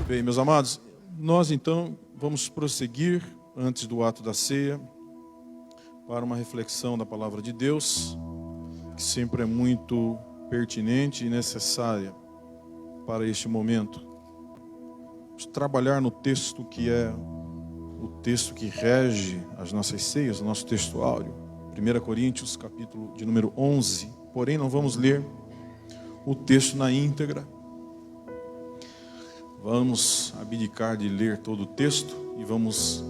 Bem, meus amados, nós então vamos prosseguir antes do ato da ceia para uma reflexão da palavra de Deus, que sempre é muito pertinente e necessária para este momento. Vamos trabalhar no texto que é o texto que rege as nossas ceias, o nosso texto áureo, 1 Coríntios, capítulo de número 11. Porém, não vamos ler o texto na íntegra. Vamos abdicar de ler todo o texto e vamos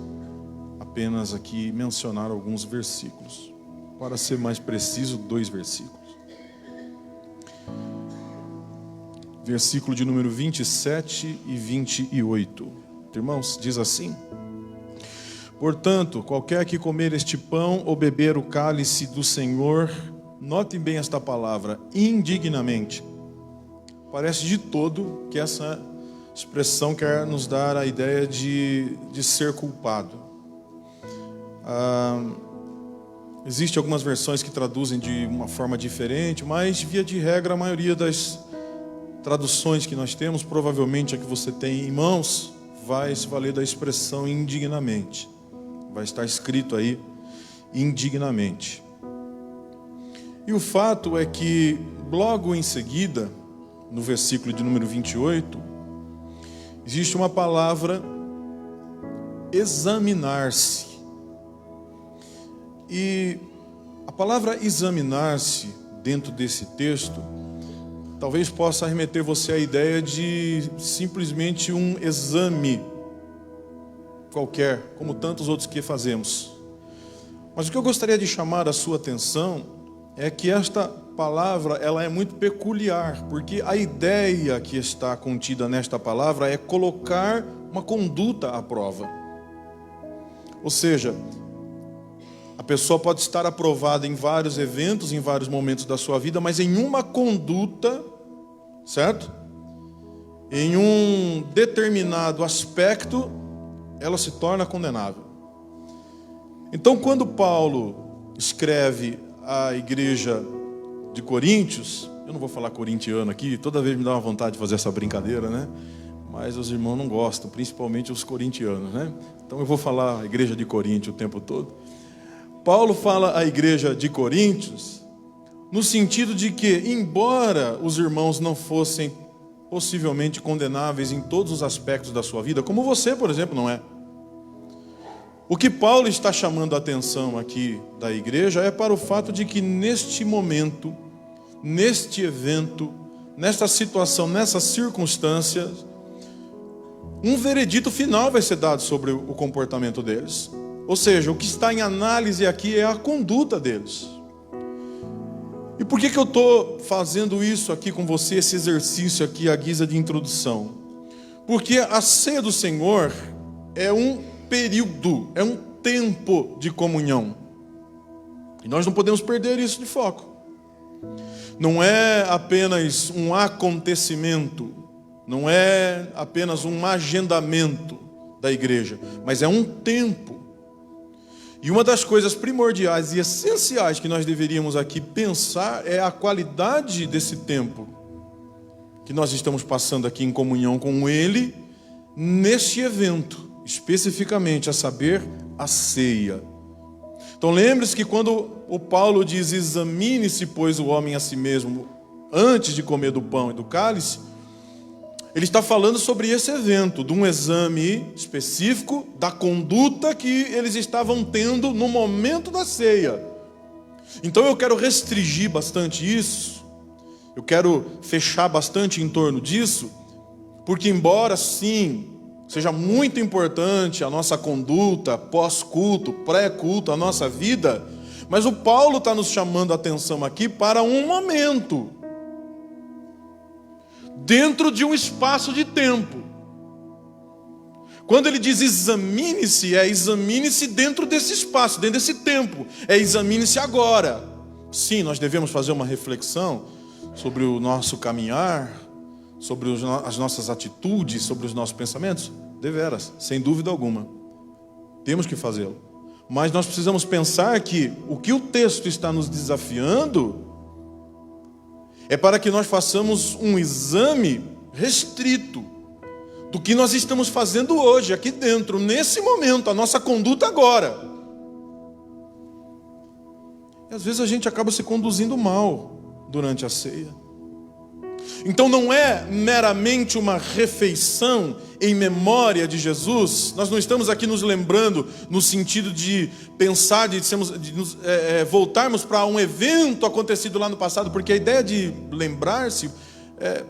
apenas aqui mencionar alguns versículos. Para ser mais preciso, 2 versículos. Versículo de número 27 e 28. Irmãos, diz assim: portanto, qualquer que comer este pão ou beber o cálice do Senhor, notem bem esta palavra, indignamente. Parece de todo que essa expressão quer nos dar a ideia de ser culpado. Existem algumas versões que traduzem de uma forma diferente, mas via de regra a maioria das traduções que nós temos, provavelmente a que você tem em mãos, vai se valer da expressão indignamente. Vai estar escrito aí, indignamente. E o fato é que, logo em seguida, no versículo de número 28, existe uma palavra, examinar-se. E a palavra examinar-se, dentro desse texto, talvez possa remeter você à ideia de simplesmente um exame qualquer, como tantos outros que fazemos. Mas o que eu gostaria de chamar a sua atenção é que esta palavra, ela é muito peculiar, porque a ideia que está contida nesta palavra é colocar uma conduta à prova. Ou seja, a pessoa pode estar aprovada em vários eventos, em vários momentos da sua vida, mas em uma conduta, certo? Em um determinado aspecto, ela se torna condenável. Então, quando Paulo escreve à igreja de Coríntios, eu não vou falar corintiano aqui, toda vez me dá uma vontade de fazer essa brincadeira, né? Mas os irmãos não gostam, principalmente os corintianos, né? Então eu vou falar a igreja de Coríntios o tempo todo. Paulo fala à igreja de Coríntios no sentido de que, embora os irmãos não fossem possivelmente condenáveis em todos os aspectos da sua vida, como você, por exemplo, não é. O que Paulo está chamando a atenção aqui da igreja é para o fato de que neste momento, neste evento, nesta situação, nessas circunstâncias, um veredito final vai ser dado sobre o comportamento deles. Ou seja, o que está em análise aqui é a conduta deles. E por que eu estou fazendo isso aqui com você, esse exercício aqui à guisa de introdução? Porque a ceia do Senhor é um período, é um tempo de comunhão. E nós não podemos perder isso de foco. Não é apenas um acontecimento, não é apenas um agendamento da igreja, mas é um tempo. E uma das coisas primordiais e essenciais que nós deveríamos aqui pensar é a qualidade desse tempo que nós estamos passando aqui em comunhão com Ele, neste evento, especificamente, a saber, a ceia. Então lembre-se que quando o Paulo diz examine-se, pois, o homem a si mesmo, antes de comer do pão e do cálice, ele está falando sobre esse evento, de um exame específico da conduta que eles estavam tendo no momento da ceia. Então eu quero restringir bastante isso, eu quero fechar bastante em torno disso, porque embora sim, seja muito importante a nossa conduta pós-culto, pré-culto, a nossa vida, mas o Paulo está nos chamando a atenção aqui para um momento, dentro de um espaço de tempo. Quando ele diz examine-se, é examine-se dentro desse espaço, dentro desse tempo. É examine-se agora. Sim, nós devemos fazer uma reflexão sobre o nosso caminhar, sobre as nossas atitudes, sobre os nossos pensamentos. Deveras, sem dúvida alguma. Temos que fazê-lo. Mas nós precisamos pensar que o que o texto está nos desafiando é para que nós façamos um exame restrito, do que nós estamos fazendo hoje, aqui dentro, nesse momento, a nossa conduta agora. E às vezes a gente acaba se conduzindo mal durante a ceia. Então não é meramente uma refeição em memória de Jesus. Nós não estamos aqui nos lembrando no sentido de pensar, de voltarmos para um evento acontecido lá no passado, porque a ideia de lembrar-se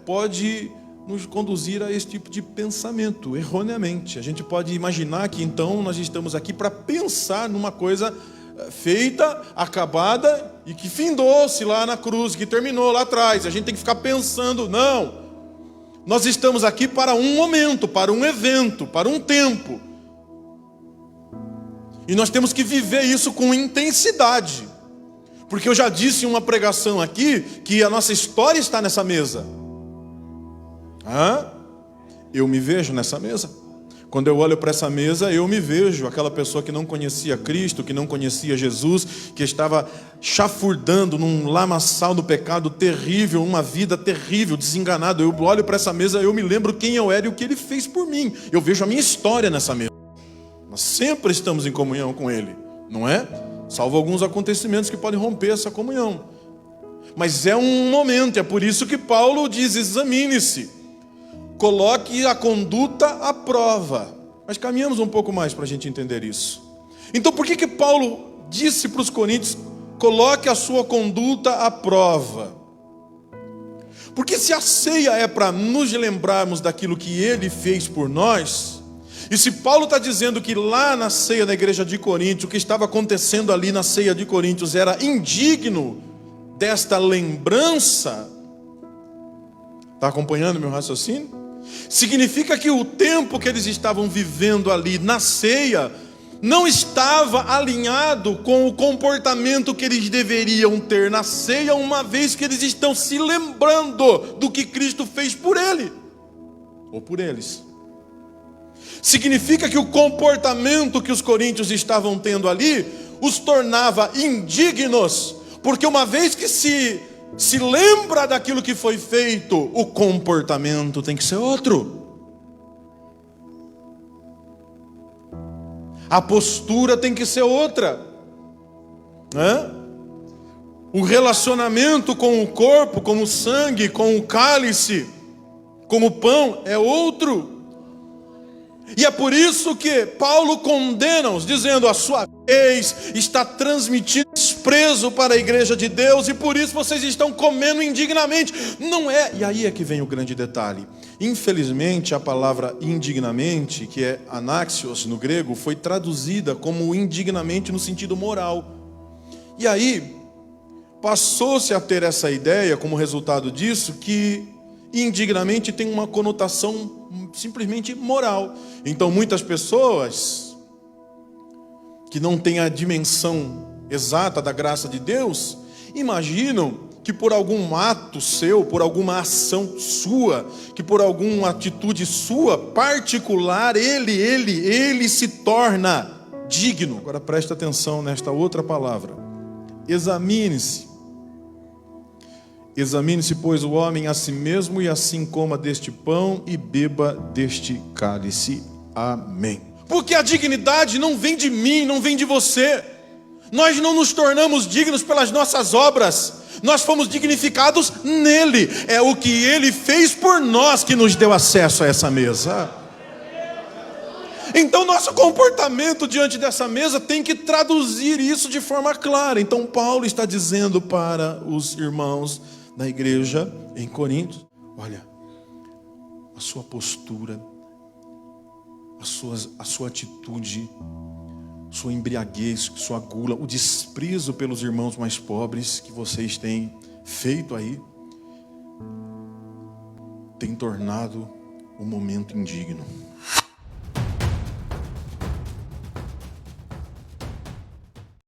pode nos conduzir a esse tipo de pensamento, erroneamente. A gente pode imaginar que então nós estamos aqui para pensar numa coisa feita, acabada e que findou-se lá na cruz, que terminou lá atrás. A gente tem que ficar pensando, não. Nós estamos aqui para um momento, para um evento, para um tempo. E nós temos que viver isso com intensidade. Porque eu já disse em uma pregação aqui que a nossa história está nessa mesa. Eu me vejo nessa mesa. Quando eu olho para essa mesa, eu me vejo aquela pessoa que não conhecia Cristo, que não conhecia Jesus, que estava chafurdando num lamaçal do pecado terrível, uma vida terrível, desenganado. Eu olho para essa mesa, eu me lembro quem eu era e o que Ele fez por mim. Eu vejo a minha história nessa mesa. Nós sempre estamos em comunhão com Ele, não é? Salvo alguns acontecimentos que podem romper essa comunhão. Mas é um momento, é por isso que Paulo diz, examine-se. Coloque a conduta à prova. Mas caminhamos um pouco mais para a gente entender isso. Então por que Paulo disse para os coríntios, coloque a sua conduta à prova? Porque se a ceia é para nos lembrarmos daquilo que Ele fez por nós, e se Paulo está dizendo que lá na ceia da igreja de Corinto, o que estava acontecendo ali na ceia de Coríntios era indigno desta lembrança, está acompanhando meu raciocínio? Significa que o tempo que eles estavam vivendo ali na ceia não estava alinhado com o comportamento que eles deveriam ter na ceia, uma vez que eles estão se lembrando do que Cristo fez por ele, ou por eles. Significa que o comportamento que os coríntios estavam tendo ali os tornava indignos, porque uma vez que se lembra daquilo que foi feito, o comportamento tem que ser outro. A postura tem que ser outra, né? O relacionamento com o corpo, com o sangue, com o cálice, com o pão é outro. E é por isso que Paulo condena-os, dizendo, a sua vez está transmitindo desprezo para a igreja de Deus, e por isso vocês estão comendo indignamente. Não é, e aí é que vem o grande detalhe. Infelizmente a palavra indignamente, que é anaxios no grego, foi traduzida como indignamente no sentido moral. E aí passou-se a ter essa ideia, como resultado disso, que indignamente tem uma conotação simplesmente moral. Então muitas pessoas que não têm a dimensão exata da graça de Deus imaginam que por algum ato seu, por alguma ação sua, que por alguma atitude sua particular, ele se torna digno. Agora preste atenção nesta outra palavra. Examine-se. Examine-se, pois, o homem a si mesmo, e assim coma deste pão e beba deste cálice. Amém. Porque a dignidade não vem de mim, não vem de você. Nós não nos tornamos dignos pelas nossas obras. Nós fomos dignificados nele. É o que ele fez por nós que nos deu acesso a essa mesa. Então nosso comportamento diante dessa mesa tem que traduzir isso de forma clara. Então Paulo está dizendo para os irmãos da igreja em Corinto, olha, a sua postura, a sua atitude, sua embriaguez, sua gula, o desprezo pelos irmãos mais pobres que vocês têm feito aí, tem tornado um momento indigno.